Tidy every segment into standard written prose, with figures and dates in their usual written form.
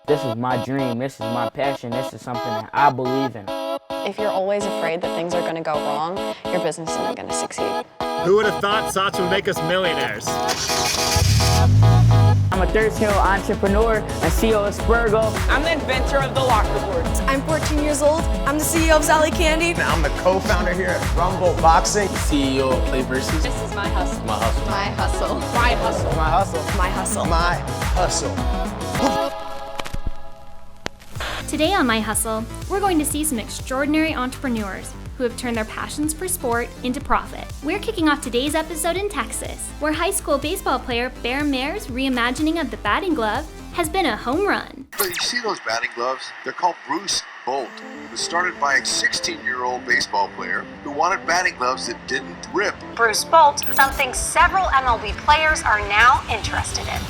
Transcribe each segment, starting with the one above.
This is my dream, this is my passion, this is something that I believe in. If you're always afraid that things are going to go wrong, your business isn't going to succeed. Who would have thought Satch would make us millionaires? I'm a third-scale entrepreneur and CEO of Spurgo. I'm the inventor of the locker boards. I'm 14 years old. I'm the CEO of Sally Candy. I'm the co-founder here at Rumble Boxing. CEO of Play Versus. This is my hustle. My hustle. My hustle. My hustle. My hustle. My hustle. My hustle. Today on My Hustle, we're going to see some extraordinary entrepreneurs who have turned their passions for sport into profit. We're kicking off today's episode in Texas, where high school baseball player Bear Mayer's reimagining of the batting glove has been a home run. But you see those batting gloves? They're called Bruce Bolt. It was started by a 16-year-old baseball player who wanted batting gloves that didn't rip. Bruce Bolt, something several MLB players are now interested in.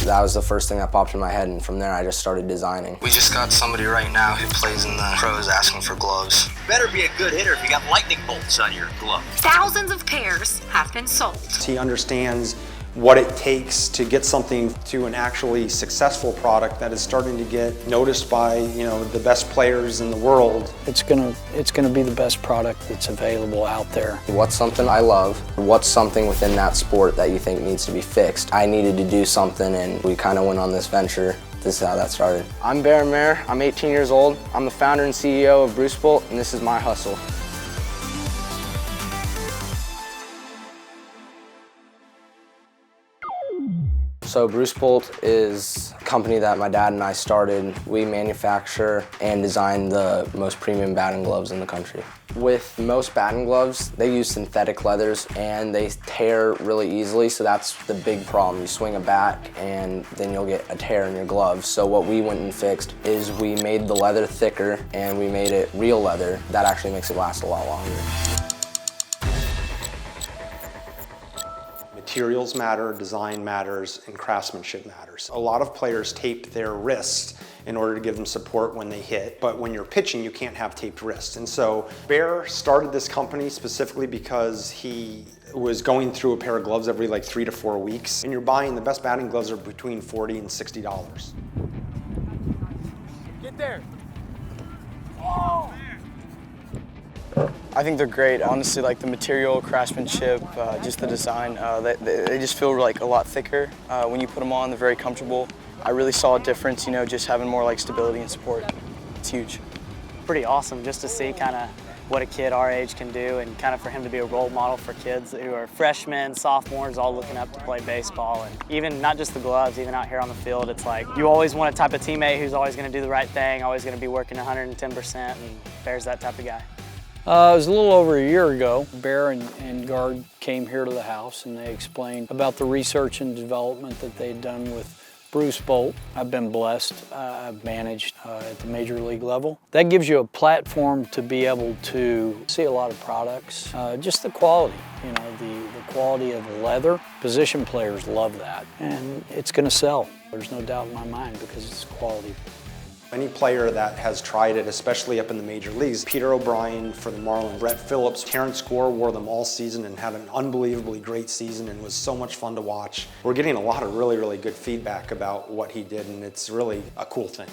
That was the first thing that popped in my head, and from there I just started designing. We just got somebody right now who plays in the pros asking for gloves. Better be a good hitter if you got lightning bolts on your glove. Thousands of pairs have been sold. He understands what it takes to get something to an actually successful product that is starting to get noticed by, the best players in the world. It's gonna be the best product that's available out there. What's something I love? What's something within that sport that you think needs to be fixed? I needed to do something, and we kind of went on this venture. This is how that started. I'm Bear Mayer, I'm 18 years old. I'm the founder and CEO of Bruce Bolt, and this is my hustle. So Bruce Bolt is a company that my dad and I started. We manufacture and design the most premium batting gloves in the country. With most batting gloves, they use synthetic leathers and they tear really easily, so that's the big problem. You swing a bat and then you'll get a tear in your glove. So what we went and fixed is we made the leather thicker and we made it real leather. That actually makes it last a lot longer. Materials matter, design matters, and craftsmanship matters. A lot of players tape their wrists in order to give them support when they hit, but when you're pitching, you can't have taped wrists. And so Bear started this company specifically because he was going through a pair of gloves every 3 to 4 weeks, and you're buying the best batting gloves are between $40 and $60. Get there. I think they're great. Honestly, the material, craftsmanship, just the design, they just feel a lot thicker. When you put them on, they're very comfortable. I really saw a difference, just having more stability and support. It's huge. Pretty awesome just to see kind of what a kid our age can do, and kind of for him to be a role model for kids who are freshmen, sophomores, all looking up to play baseball. And even not just the gloves, even out here on the field, it's you always want a type of teammate who's always going to do the right thing, always going to be working 110%, and Bear's that type of guy. It was a little over a year ago. Bear and Guard came here to the house and they explained about the research and development that they'd done with Bruce Bolt. I've been blessed. I've managed at the major league level. That gives you a platform to be able to see a lot of products. Just the quality, the quality of leather. Position players love that, and it's going to sell. There's no doubt in my mind because it's quality. Any player that has tried it, especially up in the major leagues, Peter O'Brien for the Marlins, Brett Phillips, Terrence Gore wore them all season and had an unbelievably great season and was so much fun to watch. We're getting a lot of really, really good feedback about what he did, and it's really a cool thing.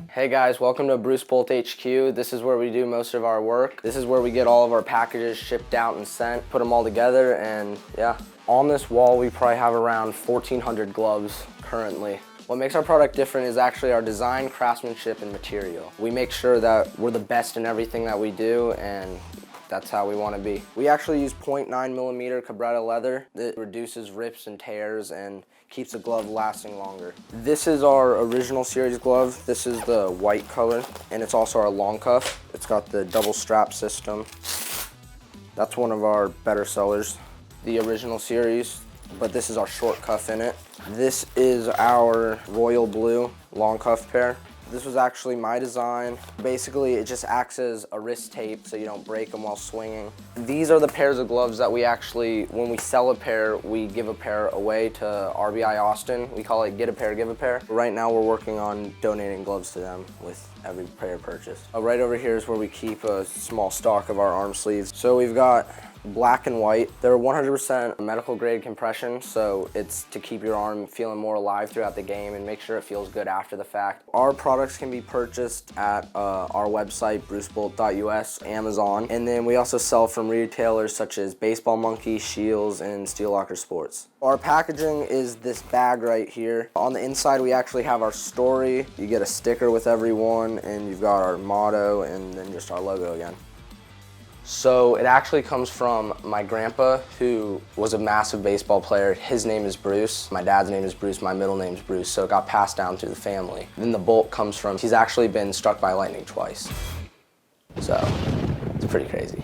Hey guys, welcome to Bruce Bolt HQ. This is where we do most of our work. This is where we get all of our packages shipped out and sent, put them all together, and yeah. On this wall, we probably have around 1,400 gloves currently. What makes our product different is actually our design, craftsmanship, and material. We make sure that we're the best in everything that we do, and that's how we want to be. We actually use 0.9mm Cabretta leather that reduces rips and tears and keeps the glove lasting longer. This is our original series glove. This is the white color, and it's also our long cuff. It's got the double strap system. That's one of our better sellers. The original series, but this is our short cuff in it. This is our royal blue long cuff pair. This was actually my design. Basically, it just acts as a wrist tape so you don't break them while swinging. These are the pairs of gloves that we actually, when we sell a pair, we give a pair away to RBI Austin. We call it get a pair, give a pair. Right now, we're working on donating gloves to them with every pair purchased. Right over here is where we keep a small stock of our arm sleeves. So we've got black and white. They're 100% medical grade compression, so it's to keep your arm feeling more alive throughout the game and make sure it feels good after the fact. Our products can be purchased at our website, vision.These, Amazon, and then we also sell from retailers such as Baseball Monkey, Shields, and Steel Locker Sports. Our packaging is this bag right here. On the inside, we actually have our story. You get a sticker with every one, and you've got our motto and then just our logo again. So it actually comes from my grandpa, who was a massive baseball player. His name is Bruce. My dad's name is Bruce. My middle name's Bruce. So it got passed down through the family. Then the bolt comes from, he's actually been struck by lightning twice. So it's pretty crazy.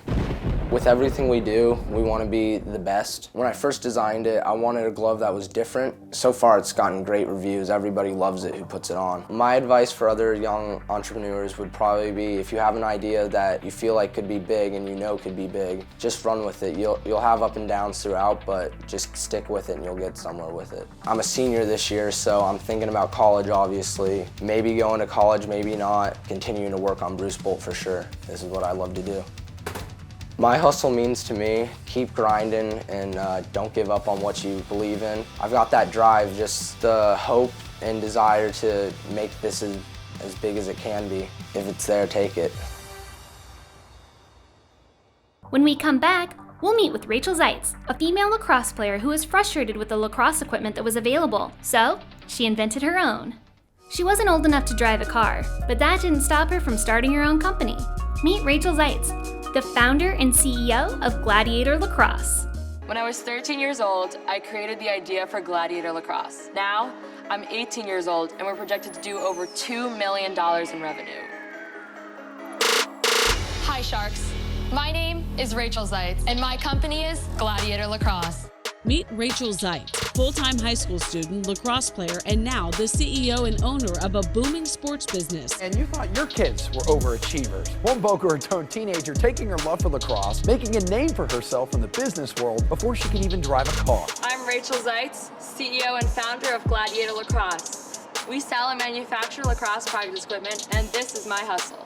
With everything we do, we want to be the best. When I first designed it, I wanted a glove that was different. So far, it's gotten great reviews. Everybody loves it who puts it on. My advice for other young entrepreneurs would probably be, if you have an idea that you feel like could be big and you know could be big, just run with it. You'll have up and downs throughout, but just stick with it and you'll get somewhere with it. I'm a senior this year, so I'm thinking about college, obviously. Maybe going to college, maybe not. Continuing to work on Bruce Bolt for sure. This is what I love to do. My hustle means to me, keep grinding and don't give up on what you believe in. I've got that drive, just the hope and desire to make this as big as it can be. If it's there, take it. When we come back, we'll meet with Rachel Zeitz, a female lacrosse player who was frustrated with the lacrosse equipment that was available, so she invented her own. She wasn't old enough to drive a car, but that didn't stop her from starting her own company. Meet Rachel Zeitz, the founder and CEO of Gladiator Lacrosse. When I was 13 years old, I created the idea for Gladiator Lacrosse. Now, I'm 18 years old and we're projected to do over $2 million in revenue. Hi Sharks, my name is Rachel Zeitz and my company is Gladiator Lacrosse. Meet Rachel Zeitz, full-time high school student, lacrosse player, and now the CEO and owner of a booming sports business. And you thought your kids were overachievers. One Boca Raton teenager taking her love for lacrosse, making a name for herself in the business world before she can even drive a car. I'm Rachel Zeitz, CEO and founder of Gladiator Lacrosse. We sell and manufacture lacrosse practice equipment, and this is my hustle.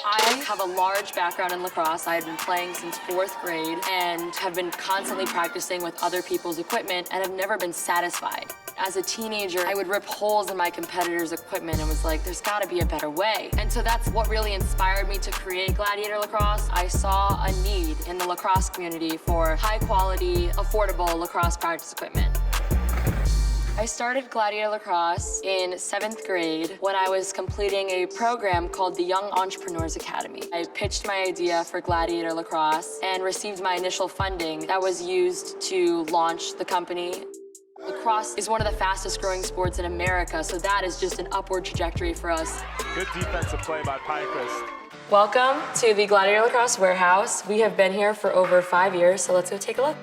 I have a large background in lacrosse. I had been playing since 4th grade and have been constantly practicing with other people's equipment and have never been satisfied. As a teenager, I would rip holes in my competitors' equipment and was like, there's gotta be a better way. And so that's what really inspired me to create Gladiator Lacrosse. I saw a need in the lacrosse community for high quality, affordable lacrosse practice equipment. I started Gladiator Lacrosse in 7th grade when I was completing a program called the Young Entrepreneurs Academy. I pitched my idea for Gladiator Lacrosse and received my initial funding that was used to launch the company. Lacrosse is one of the fastest growing sports in America, so that is just an upward trajectory for us. Good defensive play by Pinecrest. Welcome to the Gladiator Lacrosse warehouse. We have been here for over 5 years, so let's go take a look.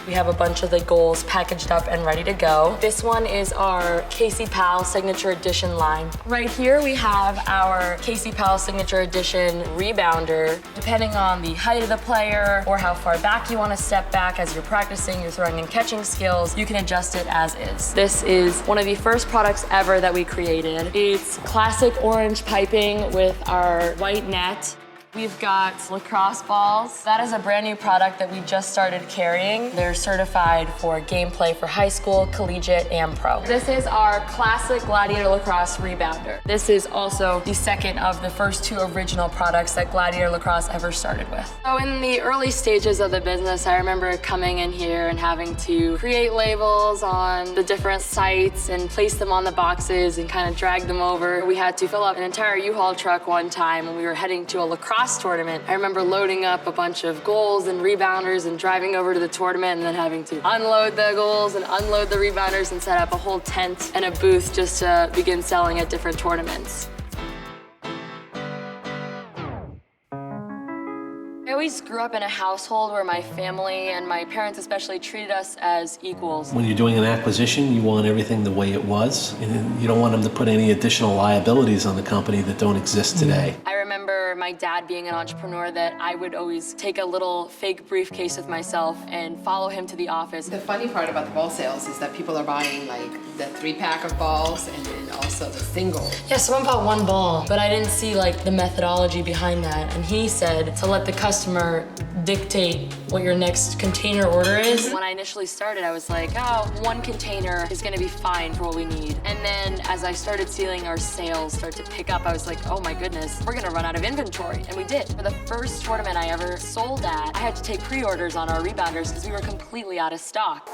We have a bunch of the goals packaged up and ready to go. This one is our Casey Powell Signature Edition line. Right here we have our Casey Powell Signature Edition rebounder. Depending on the height of the player or how far back you want to step back as you're practicing your throwing and catching skills, you can adjust it as is. This is one of the first products ever that we created. It's classic orange piping with our white net. We've got lacrosse balls. That is a brand new product that we just started carrying. They're certified for gameplay for high school, collegiate, and pro. This is our classic Gladiator Lacrosse rebounder. This is also the second of the first 2 original products that Gladiator Lacrosse ever started with. So in the early stages of the business, I remember coming in here and having to create labels on the different sites and place them on the boxes and kind of drag them over. We had to fill up an entire U-Haul truck one time when we were heading to a lacrosse tournament. I remember loading up a bunch of goals and rebounders and driving over to the tournament and then having to unload the goals and unload the rebounders and set up a whole tent and a booth just to begin selling at different tournaments. I always grew up in a household where my family and my parents especially treated us as equals. When you're doing an acquisition, you want everything the way it was, and you don't want them to put any additional liabilities on the company that don't exist today. I remember remember my dad being an entrepreneur that I would always take a little fake briefcase with myself and follow him to the office. The funny part about the ball sales is that people are buying like the 3-pack of balls and then also the single. Yeah, someone bought one ball, but I didn't see like the methodology behind that. And he said to let the customer dictate what your next container order is. When I initially started, I was like, oh, one container is gonna be fine for what we need. And then as I started seeing our sales start to pick up, I was like, oh my goodness, we're gonna run out of inventory. And we did. For the first tournament I ever sold at, I had to take pre-orders on our rebounders because we were completely out of stock.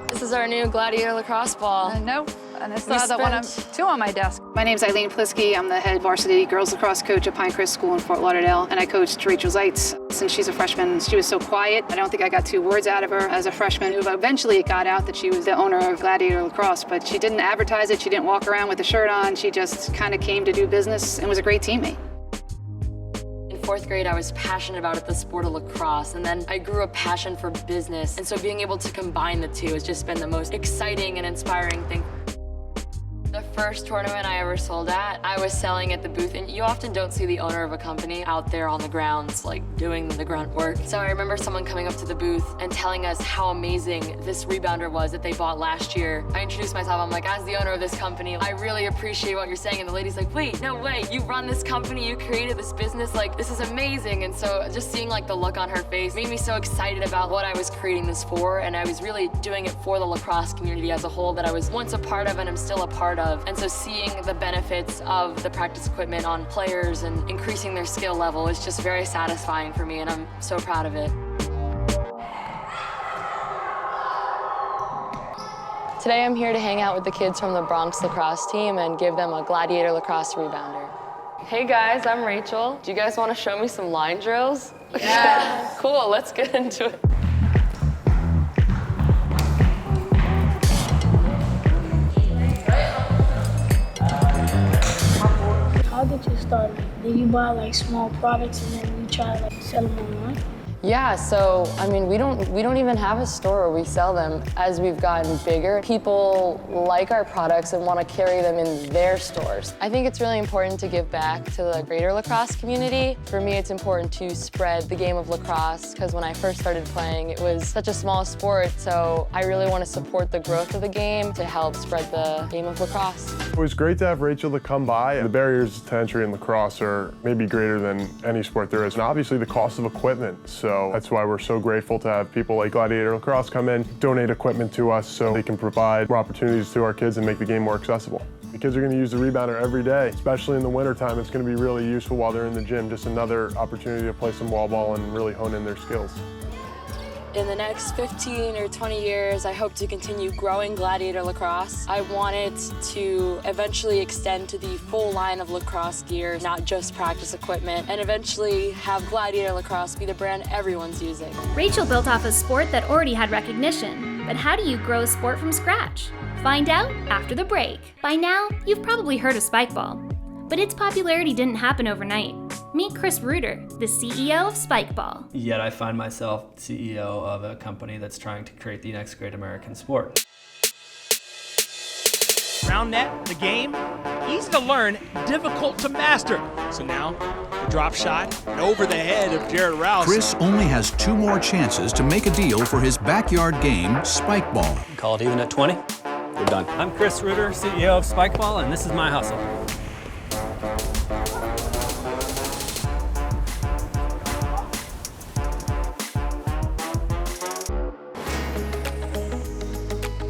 This is our new Gladiator lacrosse ball. No, and I still have that one, 2 on my desk. My name's Eileen Plisky. I'm the head varsity girls lacrosse coach at Pinecrest School in Fort Lauderdale, and I coached Rachel Zeitz. Since she's a freshman, she was so quiet. I don't think I got 2 words out of her as a freshman. Eventually it got out that she was the owner of Gladiator Lacrosse, but she didn't advertise it. She didn't walk around with a shirt on. She just kind of came to do business and was a great teammate. In 4th grade, I was passionate about the sport of lacrosse, and then I grew a passion for business. And so being able to combine the two has just been the most exciting and inspiring thing. The first tournament I ever sold at, I was selling at the booth, and you often don't see the owner of a company out there on the grounds, like doing the grunt work. So I remember someone coming up to the booth and telling us how amazing this rebounder was that they bought last year. I introduced myself, I'm like, as the owner of this company, I really appreciate what you're saying. And the lady's like, wait, no way, you run this company, you created this business, like, this is amazing. And so just seeing like the look on her face made me so excited about what I was creating this for, and I was really doing it for the lacrosse community as a whole that I was once a part of and I'm still a part of. And so seeing the benefits of the practice equipment on players and increasing their skill level is just very satisfying for me, and I'm so proud of it. Today I'm here to hang out with the kids from the Bronx lacrosse team and give them a Gladiator lacrosse rebounder. Hey guys, I'm Rachel. Do you guys want to show me some line drills? Yeah. Cool, let's get into it. How did you start? Did you buy like small products and then you try to like sell them online? Yeah, so I mean, we don't even have a store where we sell them. As we've gotten bigger, people like our products and want to carry them in their stores. I think it's really important to give back to the greater lacrosse community. For me, it's important to spread the game of lacrosse because when I first started playing, it was such a small sport, so I really want to support the growth of the game to help spread the game of lacrosse. It was great to have Rachel to come by. The barriers to entry in lacrosse are maybe greater than any sport there is, and obviously the cost of equipment. So that's why we're so grateful to have people like Gladiator Lacrosse come in, donate equipment to us so they can provide more opportunities to our kids and make the game more accessible. The kids are going to use the rebounder every day, especially in the wintertime. It's going to be really useful while they're in the gym, just another opportunity to play some wall ball and really hone in their skills. In the next 15 or 20 years, I hope to continue growing Gladiator Lacrosse. I want it to eventually extend to the full line of lacrosse gear, not just practice equipment, and eventually have Gladiator Lacrosse be the brand everyone's using. Rachel built off a sport that already had recognition, but how do you grow a sport from scratch? Find out after the break. By now, you've probably heard of Spikeball, but its popularity didn't happen overnight. Meet Chris Reuter, the CEO of Spikeball. Yet I find myself CEO of a company that's trying to create the next great American sport. Round net, the game, easy to learn, difficult to master. So now, the drop shot and over the head of Jared Rouse. Chris only has 2 more chances to make a deal for his backyard game, Spikeball. Call it even at 20. We're done. I'm Chris Reuter, CEO of Spikeball, and this is my hustle.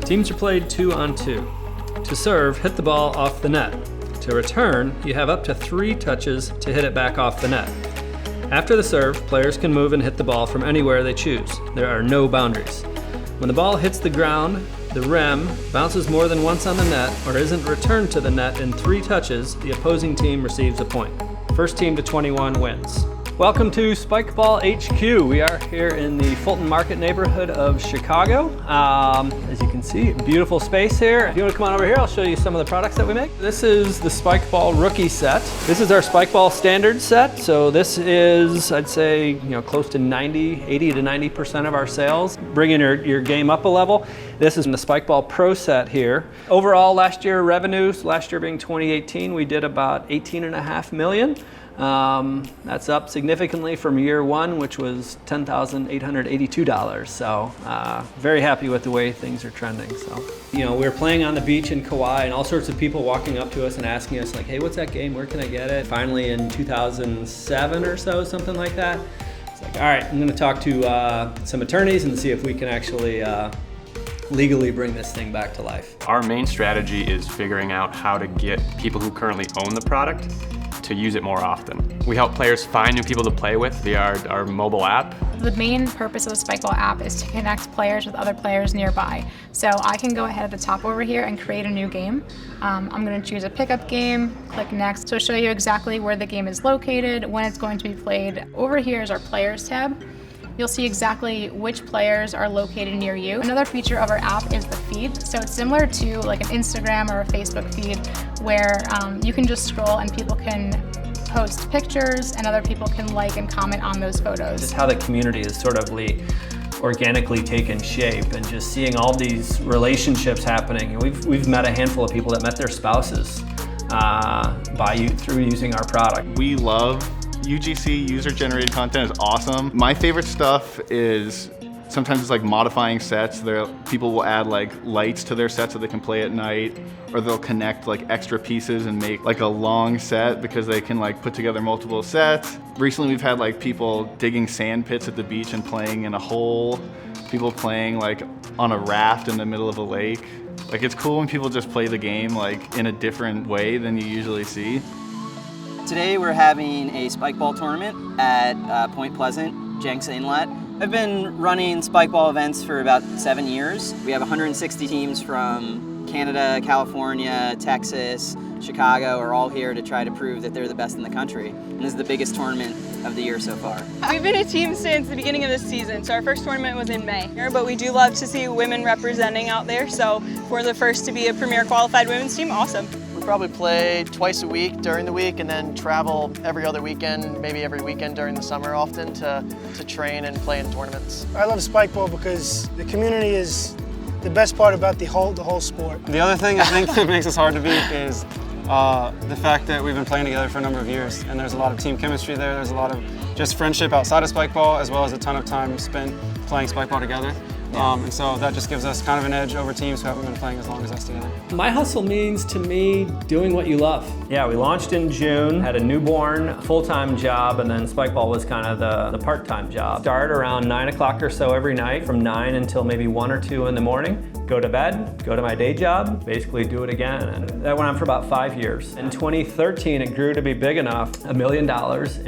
Teams are played 2-on-2. To serve, hit the ball off the net. To return, you have up to 3 touches to hit it back off the net. After the serve, players can move and hit the ball from anywhere they choose. There are no boundaries. When the ball hits the ground, the rim bounces more than once on the net or isn't returned to the net in 3 touches, the opposing team receives a point. First team to 21 wins. Welcome to Spikeball HQ. We are here in the Fulton Market neighborhood of Chicago. As you can see, beautiful space here. If you want to come on over here, I'll show you some of the products that we make. This is the Spikeball rookie set. This is our Spikeball standard set. So this is, I'd say, close to 80 to 90% of our sales, bringing your game up a level. This is the Spikeball Pro set here. Overall, last year revenues, last year being 2018, we did about $18.5 million. That's up significantly from year one, which was $10,882. So very happy with the way things are trending. So, you know, we were playing on the beach in Kauai and all sorts of people walking up to us and asking us like, hey, what's that game? Where can I get it? Finally in 2007 or so, something like that. It's like, all right, I'm gonna talk to some attorneys and see if we can actually legally bring this thing back to life. Our main strategy is figuring out how to get people who currently own the product to use it more often. We help players find new people to play with via our mobile app. The main purpose of the Spikeball app is to connect players with other players nearby. So I can go ahead at the top over here and create a new game. I'm going to choose a pickup game, click next. So it'll show you exactly where the game is located, when it's going to be played. Over here is our players tab. You'll see exactly which players are located near you. Another feature of our app is the feed. So it's similar to like an Instagram or a Facebook feed where you can just scroll and people can post pictures and other people can like and comment on those photos. Just how the community is sort of organically taken shape and just seeing all these relationships happening. We've met a handful of people that met their spouses through using our product. We love UGC, user-generated content is awesome. My favorite stuff is sometimes it's like modifying sets. People will add like lights to their sets so they can play at night, or they'll connect like extra pieces and make like a long set because they can like put together multiple sets. Recently we've had like people digging sand pits at the beach and playing in a hole, people playing like on a raft in the middle of a lake. Like it's cool when people just play the game like in a different way than you usually see. Today we're having a Spikeball tournament at Point Pleasant, Jenks Inlet. I've been running Spikeball events for about 7 years. We have 160 teams from Canada, California, Texas, Chicago are all here to try to prove that they're the best in the country. And this is the biggest tournament of the year so far. We've been a team since the beginning of this season, so our first tournament was in May. But we do love to see women representing out there, so if we're the first to be a premier qualified women's team, awesome. We probably play twice a week during the week and then travel every other weekend, maybe every weekend during the summer often to train and play in tournaments. I love Spikeball because the community is the best part about the whole sport. The other thing I think that makes us hard to beat is the fact that we've been playing together for a number of years, and there's a lot of team chemistry there. There's a lot of just friendship outside of Spikeball, as well as a ton of time spent playing Spikeball together. And so that just gives us kind of an edge over teams who haven't been playing as long as us together. My hustle means to me doing what you love. Yeah, we launched in June, had a newborn, full-time job, and then Spikeball was kind of the part-time job. Start around 9 o'clock or so every night, from 9 until maybe 1 or 2 in the morning. Go to bed, go to my day job, basically do it again. And that went on for about 5 years. In 2013, it grew to be big enough, $1 million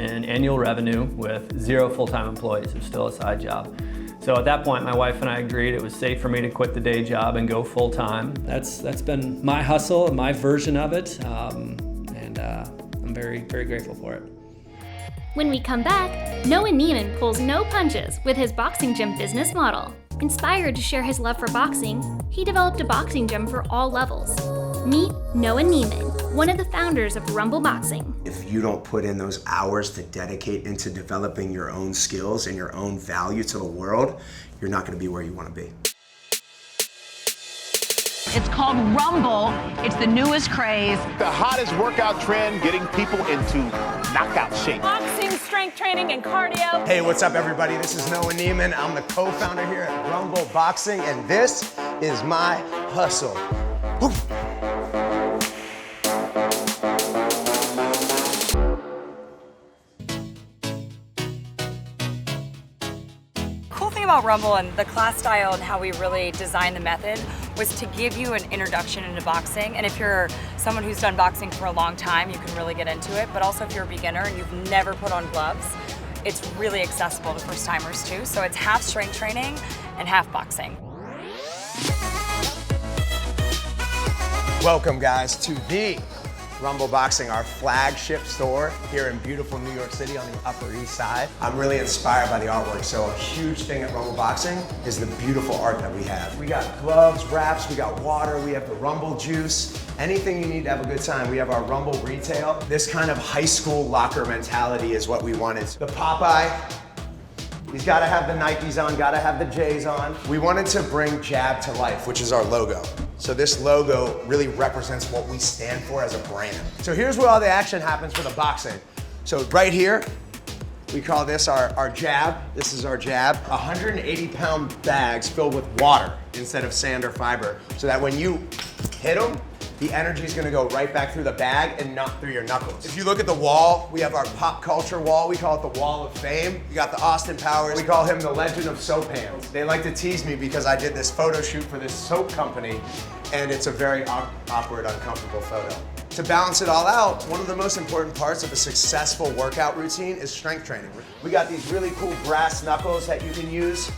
in annual revenue with 0 full-time employees. It was still a side job. So at that point, my wife and I agreed it was safe for me to quit the day job and go full-time. That's been my hustle, my version of it, and I'm very, very grateful for it. When we come back, Noah Neiman pulls no punches with his boxing gym business model. Inspired to share his love for boxing, he developed a boxing gym for all levels. Meet Noah Neiman, one of the founders of Rumble Boxing. If you don't put in those hours to dedicate into developing your own skills and your own value to the world, you're not going to be where you want to be. It's called Rumble. It's the newest craze. The hottest workout trend, getting people into knockout shape. Boxing, strength training, and cardio. Hey, what's up, everybody? This is Noah Neiman. I'm the co-founder here at Rumble Boxing, and this is my hustle. Woo. About Rumble and the class style and how we really designed the method was to give you an introduction into boxing. And if you're someone who's done boxing for a long time, you can really get into it. But also if you're a beginner and you've never put on gloves, it's really accessible to first timers too. So it's half strength training and half boxing. Welcome, guys, to the Rumble Boxing, our flagship store here in beautiful New York City on the Upper East Side. I'm really inspired by the artwork, so a huge thing at Rumble Boxing is the beautiful art that we have. We got gloves, wraps, we got water, we have the Rumble juice, anything you need to have a good time. We have our Rumble retail. This kind of high school locker mentality is what we wanted. The Popeye, he's gotta have the Nikes on, gotta have the J's on. We wanted to bring Jab to life, which is our logo. So this logo really represents what we stand for as a brand. So here's where all the action happens for the boxing. So right here, we call this our jab. This is our jab. 180-pound bags filled with water instead of sand or fiber, so that when you hit them, the energy is gonna go right back through the bag and not through your knuckles. If you look at the wall, we have our pop culture wall. We call it the Wall of Fame. You got the Austin Powers. We call him the Legend of Soap Hands. They like to tease me because I did this photo shoot for this soap company, and it's a very awkward, uncomfortable photo. To balance it all out, one of the most important parts of a successful workout routine is strength training. We got these really cool brass knuckles that you can use.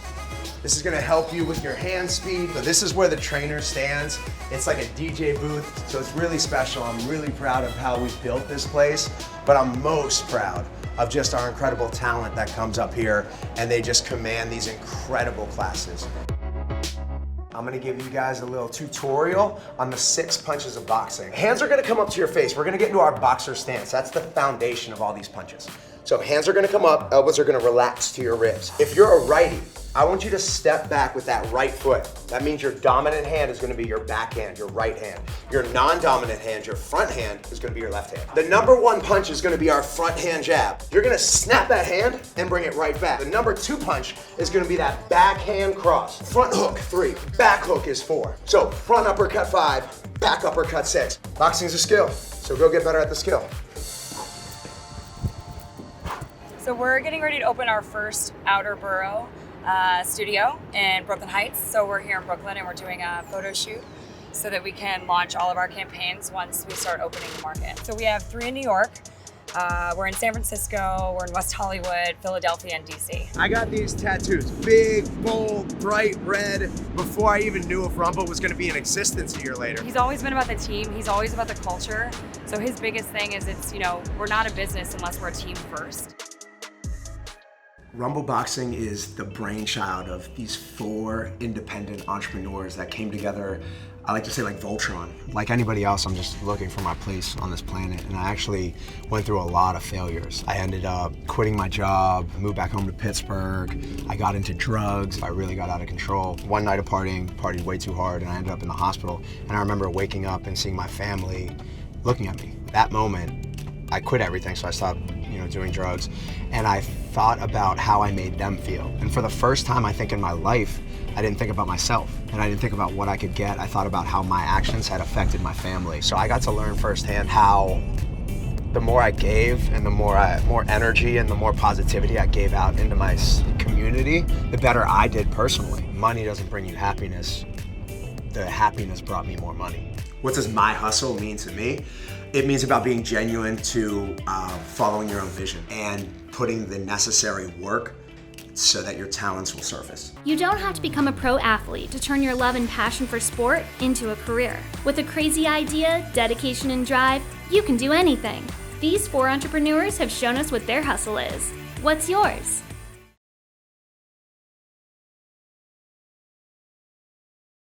This is gonna help you with your hand speed. So this is where the trainer stands. It's like a DJ booth, so it's really special. I'm really proud of how we built this place, but I'm most proud of just our incredible talent that comes up here, and they just command these incredible classes. I'm gonna give you guys a little tutorial on the 6 punches of boxing. Hands are gonna come up to your face. We're gonna get into our boxer stance. That's the foundation of all these punches. So hands are gonna come up, elbows are gonna relax to your ribs. If you're a righty, I want you to step back with that right foot. That means your dominant hand is gonna be your back hand, your right hand. Your non-dominant hand, your front hand, is gonna be your left hand. The number 1 punch is gonna be our front hand jab. You're gonna snap that hand and bring it right back. The number 2 punch is gonna be that backhand cross. Front hook 3, back hook is 4. So front uppercut 5, back uppercut 6. Boxing's a skill, so go get better at the skill. So we're getting ready to open our first outer borough studio in Brooklyn Heights. So we're here in Brooklyn and we're doing a photo shoot so that we can launch all of our campaigns once we start opening the market. So we have 3 in New York, we're in San Francisco, we're in West Hollywood, Philadelphia, and DC. I got these tattoos, big, bold, bright red, before I even knew if Rumble was gonna be in existence a year later. He's always been about the team, he's always about the culture. So his biggest thing is we're not a business unless we're a team first. Rumble Boxing is the brainchild of these 4 independent entrepreneurs that came together, I like to say like Voltron. Like anybody else, I'm just looking for my place on this planet, and I actually went through a lot of failures. I ended up quitting my job, moved back home to Pittsburgh, I got into drugs, I really got out of control. One night of partying, partied way too hard, and I ended up in the hospital, and I remember waking up and seeing my family looking at me. That moment, I quit everything, so I stopped doing drugs, and I thought about how I made them feel. And for the first time, I think in my life, I didn't think about myself, and I didn't think about what I could get. I thought about how my actions had affected my family. So I got to learn firsthand how the more I gave and the more energy and the more positivity I gave out into my community, the better I did personally. Money doesn't bring you happiness. The happiness brought me more money. What does my hustle mean to me? It means about being genuine to following your own vision and putting the necessary work so that your talents will surface. You don't have to become a pro athlete to turn your love and passion for sport into a career. With a crazy idea, dedication, and drive, you can do anything. These 4 entrepreneurs have shown us what their hustle is. What's yours?